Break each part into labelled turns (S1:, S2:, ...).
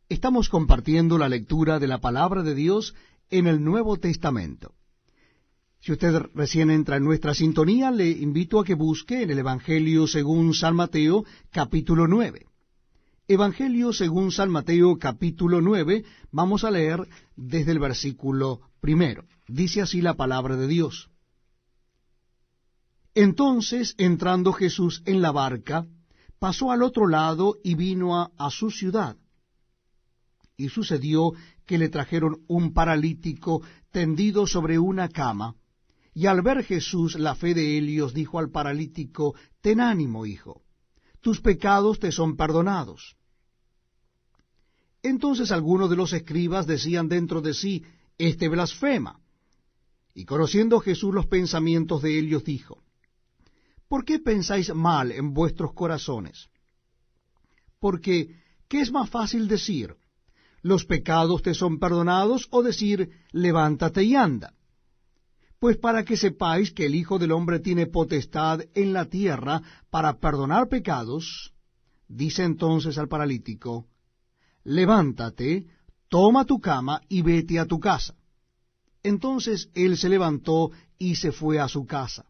S1: Estamos compartiendo la lectura de la Palabra de Dios en el Nuevo Testamento. Si usted recién entra en nuestra sintonía, le invito a que busque en el Evangelio según San Mateo, capítulo 9. Evangelio según San Mateo, capítulo 9, vamos a leer desde el versículo 1. Dice así la Palabra de Dios. Entonces, entrando Jesús en la barca, pasó al otro lado y vino a su ciudad. Y sucedió que le trajeron un paralítico tendido sobre una cama, y al ver Jesús la fe de ellos, dijo al paralítico: Ten ánimo, hijo, tus pecados te son perdonados. Entonces algunos de los escribas decían dentro de sí: Este blasfema. Y conociendo Jesús los pensamientos de ellos, dijo: ¿Por qué pensáis mal en vuestros corazones? Porque, ¿qué es más fácil decir? ¿Los pecados te son perdonados? O decir: levántate y anda. Pues para que sepáis que el Hijo del Hombre tiene potestad en la tierra para perdonar pecados, dice entonces al paralítico: levántate, toma tu cama y vete a tu casa. Entonces él se levantó y se fue a su casa.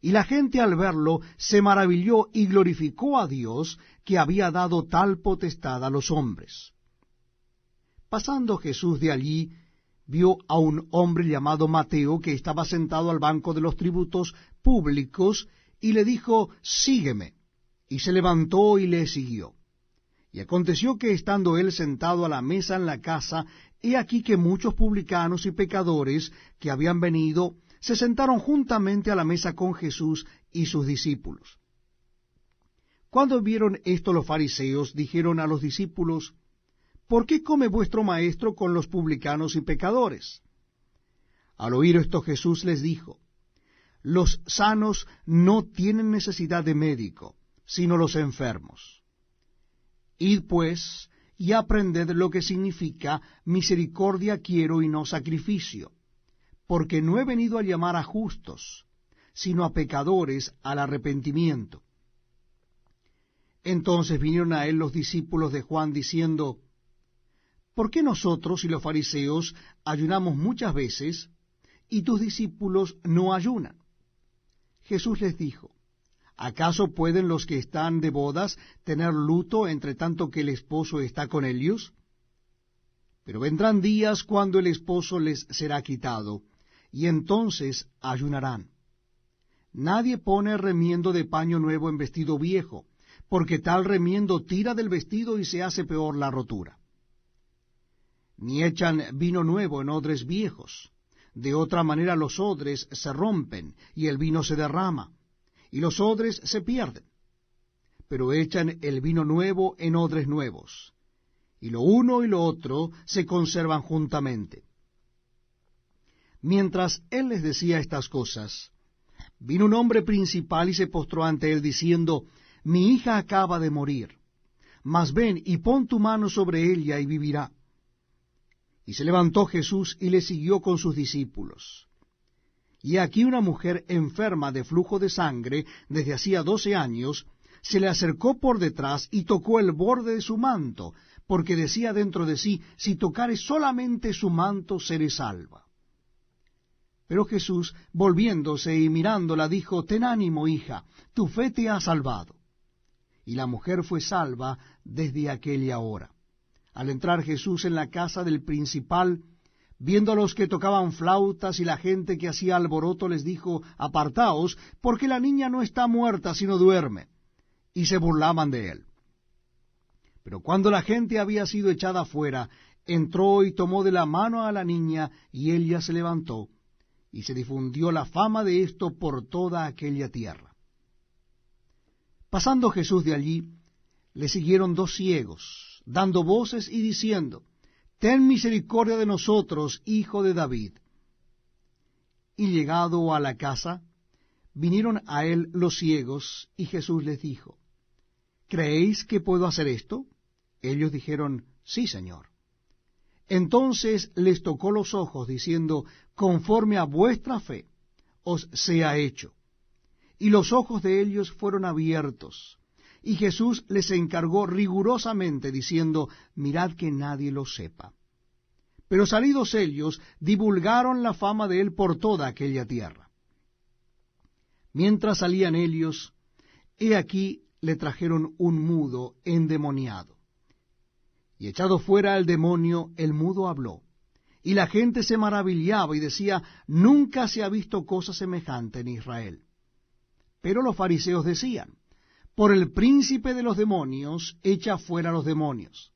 S1: Y la gente al verlo se maravilló y glorificó a Dios, que había dado tal potestad a los hombres. Pasando Jesús de allí, vio a un hombre llamado Mateo, que estaba sentado al banco de los tributos públicos, y le dijo: Sígueme. Y se levantó y le siguió. Y aconteció que, estando él sentado a la mesa en la casa, he aquí que muchos publicanos y pecadores que habían venido se sentaron juntamente a la mesa con Jesús y sus discípulos. Cuando vieron esto los fariseos, dijeron a los discípulos: ¿Por qué come vuestro maestro con los publicanos y pecadores? Al oír esto Jesús les dijo: Los sanos no tienen necesidad de médico, sino los enfermos. Id pues y aprended lo que significa misericordia quiero y no sacrificio, porque no he venido a llamar a justos, sino a pecadores al arrepentimiento. Entonces vinieron a él los discípulos de Juan diciendo: ¿Por qué nosotros y los fariseos ayunamos muchas veces, y tus discípulos no ayunan? Jesús les dijo: ¿Acaso pueden los que están de bodas tener luto entre tanto que el esposo está con ellos? Pero vendrán días cuando el esposo les será quitado, y entonces ayunarán. Nadie pone remiendo de paño nuevo en vestido viejo, porque tal remiendo tira del vestido y se hace peor la rotura. Ni echan vino nuevo en odres viejos. De otra manera los odres se rompen, y el vino se derrama, y los odres se pierden. Pero echan el vino nuevo en odres nuevos, y lo uno y lo otro se conservan juntamente. Mientras él les decía estas cosas, vino un hombre principal y se postró ante él, diciendo: Mi hija acaba de morir, mas ven y pon tu mano sobre ella y vivirá. Y se levantó Jesús y le siguió con sus discípulos. Y aquí una mujer enferma de flujo de sangre desde hacía 12 años, se le acercó por detrás y tocó el borde de su manto, porque decía dentro de sí: Si tocare solamente su manto, seré salva. Pero Jesús, volviéndose y mirándola, dijo: Ten ánimo, hija, tu fe te ha salvado. Y la mujer fue salva desde aquella hora. Al entrar Jesús en la casa del principal, viendo a los que tocaban flautas y la gente que hacía alboroto, les dijo: Apartaos, porque la niña no está muerta, sino duerme. Y se burlaban de él. Pero cuando la gente había sido echada fuera, entró y tomó de la mano a la niña, y ella se levantó, y se difundió la fama de esto por toda aquella tierra. Pasando Jesús de allí, le siguieron 2 ciegos, dando voces y diciendo: Ten misericordia de nosotros, hijo de David. Y llegado a la casa, vinieron a él los ciegos, y Jesús les dijo: ¿Creéis que puedo hacer esto? Ellos dijeron: Sí, Señor. Entonces les tocó los ojos, diciendo: Conforme a vuestra fe os sea hecho. Y los ojos de ellos fueron abiertos, y Jesús les encargó rigurosamente, diciendo, mirad que nadie lo sepa. Pero salidos ellos, divulgaron la fama de él por toda aquella tierra. Mientras salían ellos, he aquí le trajeron un mudo endemoniado. Y echado fuera el demonio, el mudo habló. Y la gente se maravillaba y decía, nunca se ha visto cosa semejante en Israel. Pero los fariseos decían, por el príncipe de los demonios, echa fuera los demonios.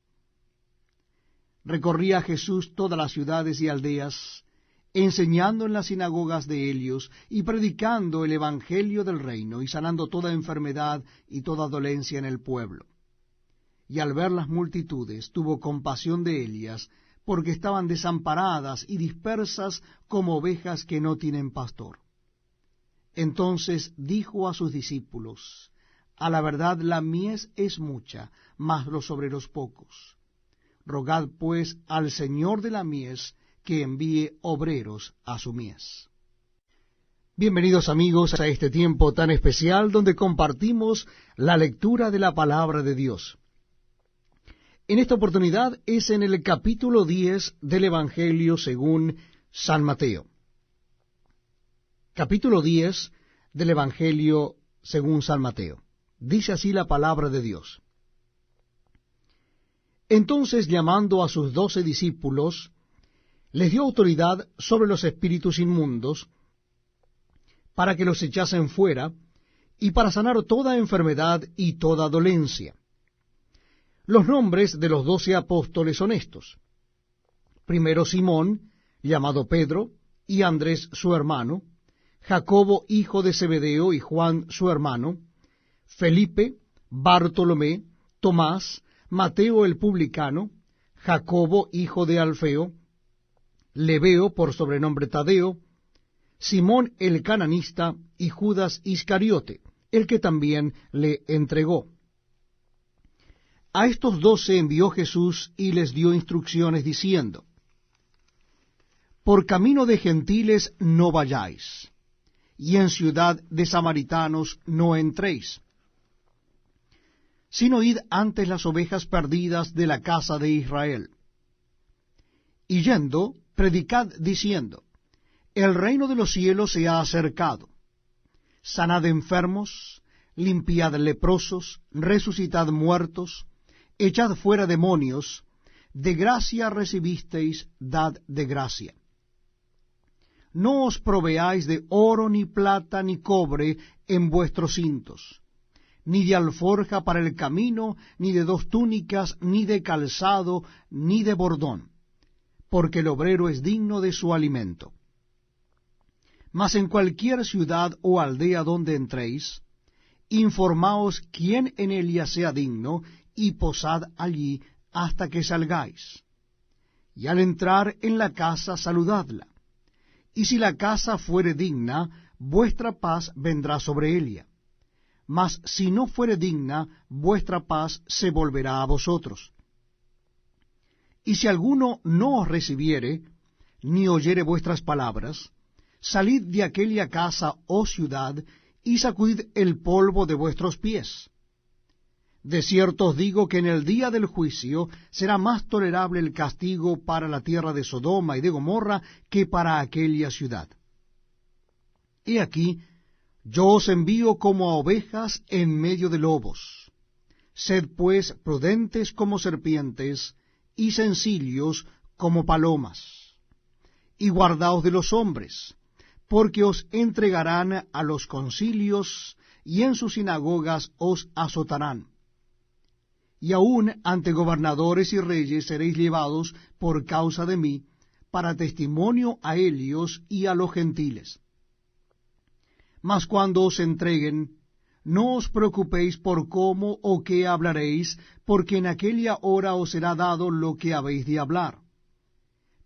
S1: Recorría Jesús todas las ciudades y aldeas, enseñando en las sinagogas de ellos, y predicando el evangelio del reino, y sanando toda enfermedad y toda dolencia en el pueblo. Y al ver las multitudes, tuvo compasión de ellas, porque estaban desamparadas y dispersas como ovejas que no tienen pastor. Entonces dijo a sus discípulos, a la verdad la mies es mucha, mas los obreros pocos. Rogad pues al Señor de la mies que envíe obreros a su mies. Bienvenidos amigos a este tiempo tan especial donde compartimos la lectura de la palabra de Dios. En esta oportunidad es en el capítulo 10 del Evangelio según San Mateo. Capítulo 10 del Evangelio según San Mateo. Dice así la palabra de Dios. Entonces, llamando a sus 12 discípulos, les dio autoridad sobre los espíritus inmundos, para que los echasen fuera, y para sanar toda enfermedad y toda dolencia. Los nombres de los 12 apóstoles son estos. Primero Simón, llamado Pedro, y Andrés su hermano, Jacobo hijo de Zebedeo y Juan su hermano, Felipe, Bartolomé, Tomás, Mateo el publicano, Jacobo hijo de Alfeo, Lebeo por sobrenombre Tadeo, Simón el cananista y Judas Iscariote, el que también le entregó. A estos 12 envió Jesús y les dio instrucciones diciendo, por camino de gentiles no vayáis, y en ciudad de samaritanos no entréis, sino id antes las ovejas perdidas de la casa de Israel. Y yendo, predicad diciendo, el reino de los cielos se ha acercado. Sanad enfermos, limpiad leprosos, resucitad muertos, echad fuera demonios, de gracia recibisteis, dad de gracia. No os proveáis de oro, ni plata, ni cobre en vuestros cintos, ni de alforja para el camino, ni de 2 túnicas, ni de calzado, ni de bordón, porque el obrero es digno de su alimento. Mas en cualquier ciudad o aldea donde entréis, informaos quién en ella sea digno, y posad allí hasta que salgáis. Y al entrar en la casa saludadla. Y si la casa fuere digna, vuestra paz vendrá sobre ella. Mas si no fuere digna, vuestra paz se volverá a vosotros. Y si alguno no os recibiere, ni oyere vuestras palabras, salid de aquella casa o ciudad, y sacudid el polvo de vuestros pies. De cierto os digo que en el día del juicio será más tolerable el castigo para la tierra de Sodoma y de Gomorra que para aquella ciudad. He aquí, yo os envío como a ovejas en medio de lobos. Sed pues prudentes como serpientes y sencillos como palomas. Y guardaos de los hombres, porque os entregarán a los concilios y en sus sinagogas os azotarán. Y aun ante gobernadores y reyes seréis llevados por causa de mí, para testimonio a ellos y a los gentiles. Mas cuando os entreguen, no os preocupéis por cómo o qué hablaréis, porque en aquella hora os será dado lo que habéis de hablar.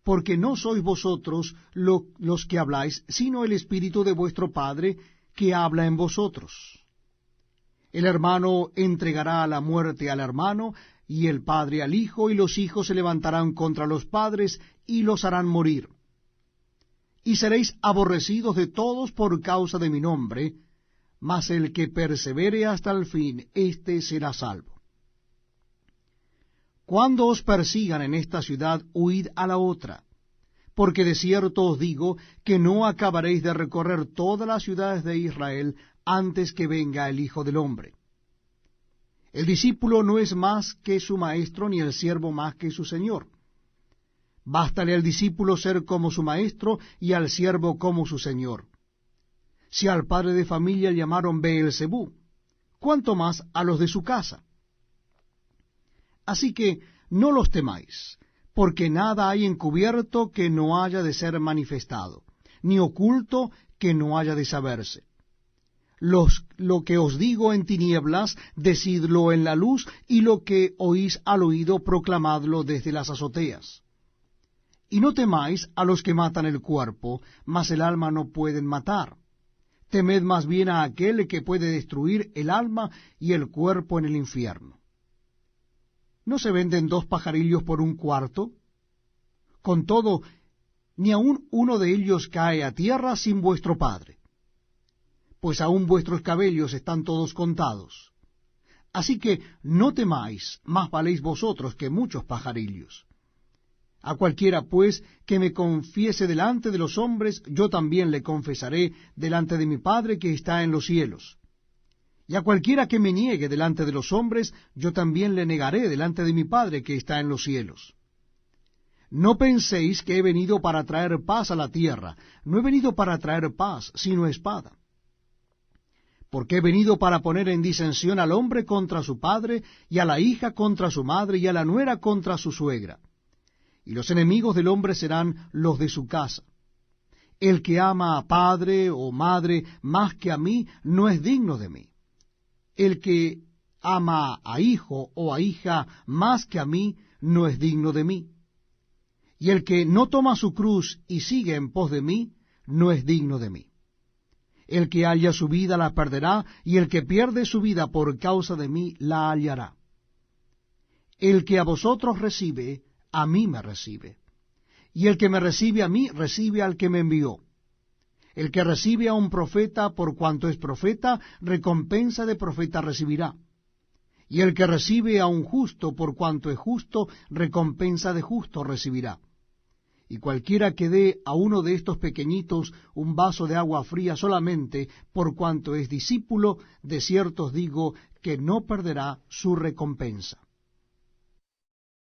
S1: Porque no sois vosotros los que habláis, sino el Espíritu de vuestro Padre que habla en vosotros. El hermano entregará a la muerte al hermano, y el padre al hijo, y los hijos se levantarán contra los padres, y los harán morir. Y seréis aborrecidos de todos por causa de mi nombre, mas el que persevere hasta el fin, éste será salvo. Cuando os persigan en esta ciudad, huid a la otra, porque de cierto os digo que no acabaréis de recorrer todas las ciudades de Israel antes que venga el Hijo del Hombre. El discípulo no es más que su maestro, ni el siervo más que su señor. Bástale al discípulo ser como su maestro y al siervo como su señor. Si al padre de familia llamaron Beelzebú, ¿cuánto más a los de su casa? Así que no los temáis, porque nada hay encubierto que no haya de ser manifestado, ni oculto que no haya de saberse. Lo que os digo en tinieblas, decidlo en la luz, y lo que oís al oído, proclamadlo desde las azoteas. Y no temáis a los que matan el cuerpo, mas el alma no pueden matar. Temed más bien a aquel que puede destruir el alma y el cuerpo en el infierno. ¿No se venden 2 pajarillos por 1 cuarto? Con todo, ni aun uno de ellos cae a tierra sin vuestro Padre. Pues aun vuestros cabellos están todos contados. Así que no temáis, más valéis vosotros que muchos pajarillos. A cualquiera, pues, que me confiese delante de los hombres, yo también le confesaré delante de mi Padre que está en los cielos. Y a cualquiera que me niegue delante de los hombres, yo también le negaré delante de mi Padre que está en los cielos. No penséis que he venido para traer paz a la tierra. No he venido para traer paz, sino espada. Porque he venido para poner en disensión al hombre contra su padre, y a la hija contra su madre, y a la nuera contra su suegra. Y los enemigos del hombre serán los de su casa. El que ama a padre o madre más que a mí, no es digno de mí. El que ama a hijo o a hija más que a mí, no es digno de mí. Y el que no toma su cruz y sigue en pos de mí, no es digno de mí. El que halla su vida la perderá, y el que pierde su vida por causa de mí la hallará. El que a vosotros recibe, a mí me recibe. Y el que me recibe a mí, recibe al que me envió. El que recibe a un profeta por cuanto es profeta, recompensa de profeta recibirá. Y el que recibe a un justo por cuanto es justo, recompensa de justo recibirá. Y cualquiera que dé a uno de estos pequeñitos un vaso de agua fría solamente por cuanto es discípulo, de cierto os digo que no perderá su recompensa.